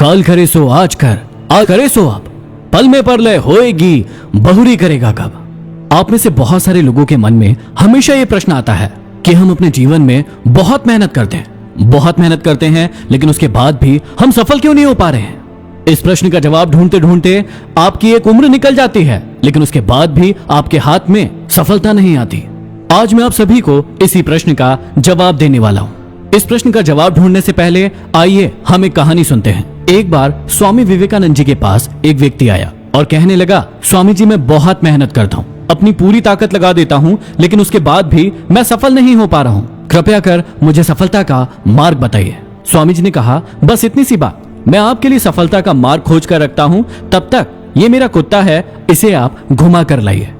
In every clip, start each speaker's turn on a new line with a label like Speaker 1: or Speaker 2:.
Speaker 1: काल करे सो आज कर, आज करे सो अब, पल में परलय होएगी, बहुरी करेगा कब। आप में से बहुत सारे लोगों के मन में हमेशा ये प्रश्न आता है कि हम अपने जीवन में बहुत मेहनत करते हैं लेकिन उसके बाद भी हम सफल क्यों नहीं हो पा रहे हैं। इस प्रश्न का जवाब ढूंढते ढूंढते आपकी एक उम्र निकल जाती है, लेकिन उसके बाद भी आपके हाथ में सफलता नहीं आती। आज मैं आप सभी को इसी प्रश्न का जवाब देने वाला हूँ। इस प्रश्न का जवाब ढूंढने से पहले आइए हम एक कहानी सुनते हैं। एक बार स्वामी विवेकानंद जी के पास एक व्यक्ति आया और कहने लगा, स्वामी जी मैं बहुत मेहनत करता हूँ, अपनी पूरी ताकत लगा देता हूँ, लेकिन उसके बाद भी मैं सफल नहीं हो पा रहा हूँ। कृपया कर मुझे सफलता का मार्ग बताइए। स्वामी जी ने कहा, बस इतनी सी बात, मैं आपके लिए सफलता का मार्ग खोज कर रखता हूँ, तब तक ये मेरा कुत्ता है, इसे आप घुमा कर लाइए।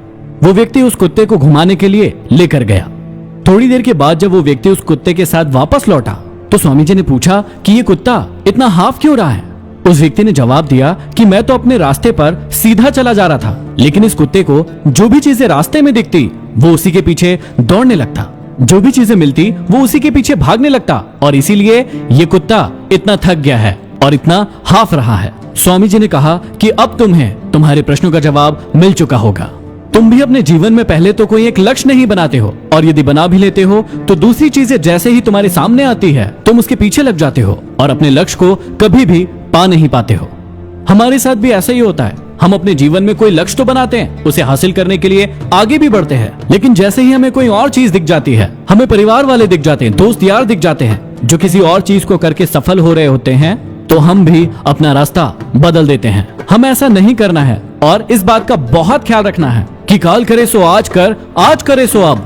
Speaker 1: वो व्यक्ति उस कुत्ते को घुमाने के लिए लेकर गया। थोड़ी देर के बाद जब वो व्यक्ति उस कुत्ते के साथ वापस लौटा तो स्वामी जी ने पूछा कि ये कुत्ता इतना हाफ क्यों रहा है। उस व्यक्ति ने जवाब दिया कि मैं तो अपने रास्ते पर सीधा चला जा रहा था, लेकिन इस कुत्ते को जो भी चीजें रास्ते में दिखती वो उसी के पीछे दौड़ने लगता, जो भी चीजें मिलती वो उसी के पीछे भागने लगता, और इसीलिए ये कुत्ता इतना थक गया है और इतना हाफ रहा है। स्वामी जी ने कहा कि अब तुम्हारे प्रश्नों का जवाब मिल चुका होगा। तुम भी अपने जीवन में पहले तो कोई एक लक्ष्य नहीं बनाते हो, और यदि बना भी लेते हो तो दूसरी चीजें जैसे ही तुम्हारे सामने आती है तुम उसके पीछे लग जाते हो और अपने लक्ष्य को कभी भी पा नहीं पाते हो। हमारे साथ भी ऐसा ही होता है। हम अपने जीवन में कोई लक्ष्य तो बनाते हैं, उसे हासिल करने के लिए आगे भी बढ़ते हैं, लेकिन जैसे ही हमें कोई और चीज दिख जाती है, हमें परिवार वाले दिख जाते हैं, दोस्त यार दिख जाते हैं जो किसी और चीज को करके सफल हो रहे होते हैं, तो हम भी अपना रास्ता बदल देते हैं। हमें ऐसा नहीं करना है और इस बात का बहुत ख्याल रखना है कि काल करे सो आज कर, आज करे सो अब,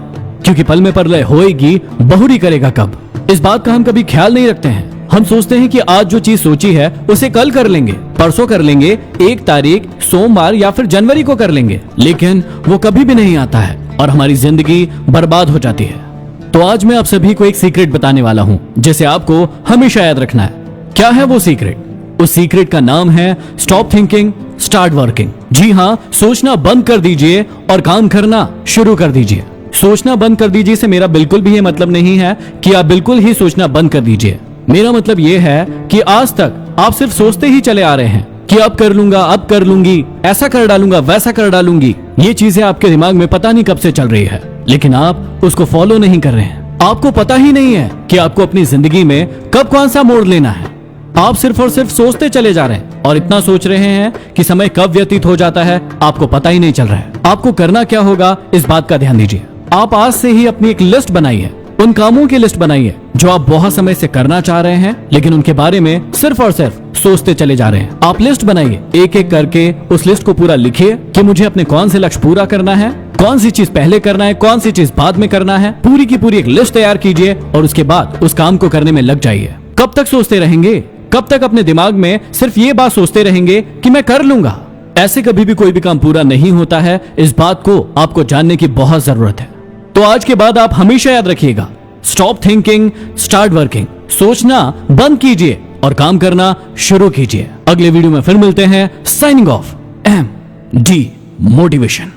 Speaker 1: क्योंकि पल में परलय होएगी, बहुरी करेगा कब। इस बात का हम कभी ख्याल नहीं रखते हैं। हम सोचते हैं कि आज जो चीज सोची है उसे कल कर लेंगे, परसों कर लेंगे, 1 तारीख सोमवार या फिर जनवरी को कर लेंगे, लेकिन वो कभी भी नहीं आता है और हमारी जिंदगी बर्बाद हो जाती है। तो आज मैं आप सभी को एक सीक्रेट बताने वाला हूँ जिसे आपको हमेशा याद रखना है। क्या है वो सीक्रेट? उस सीक्रेट का नाम है स्टॉप थिंकिंग, स्टार्ट वर्किंग। जी हाँ, सोचना बंद कर दीजिए और काम करना शुरू कर दीजिए। सोचना बंद कर दीजिए से मेरा बिल्कुल भी ये मतलब नहीं है कि आप बिल्कुल ही सोचना बंद कर दीजिए। मेरा मतलब ये है कि आज तक आप सिर्फ सोचते ही चले आ रहे हैं कि अब कर लूंगा, अब कर लूंगी, ऐसा कर डालूंगा, वैसा कर डालूंगी। ये चीजें आपके दिमाग में पता नहीं कब से चल रही है, लेकिन आप उसको फॉलो नहीं कर रहे हैं। आपको पता ही नहीं है कि आपको अपनी जिंदगी में कब कौन सा मोड़ लेना है। आप सिर्फ और सिर्फ सोचते चले जा रहे हैं और इतना सोच रहे हैं कि समय कब व्यतीत हो जाता है आपको पता ही नहीं चल रहा है। आपको करना क्या होगा इस बात का ध्यान दीजिए। आप आज से ही अपनी एक लिस्ट बनाइए, उन कामों की लिस्ट बनाइए जो आप बहुत समय से करना चाह रहे हैं, लेकिन उनके बारे में सिर्फ और सिर्फ सोचते चले जा रहे हैं। आप लिस्ट बनाइए, एक एक करके उस लिस्ट को पूरा लिखिए कि मुझे अपने कौन से लक्ष्य पूरा करना है, कौन सी चीज पहले करना है, कौन सी चीज बाद में करना है। पूरी की पूरी एक लिस्ट तैयार कीजिए और उसके बाद उस काम को करने में लग जाइए। कब तक सोचते रहेंगे? कब तक अपने दिमाग में सिर्फ ये बात सोचते रहेंगे कि मैं कर लूंगा? ऐसे कभी भी कोई भी काम पूरा नहीं होता है। इस बात को आपको जानने की बहुत जरूरत है। तो आज के बाद आप हमेशा याद रखिएगा, स्टॉप थिंकिंग, स्टार्ट वर्किंग। सोचना बंद कीजिए और काम करना शुरू कीजिए। अगले वीडियो में फिर मिलते हैं। Signing off, MD motivation.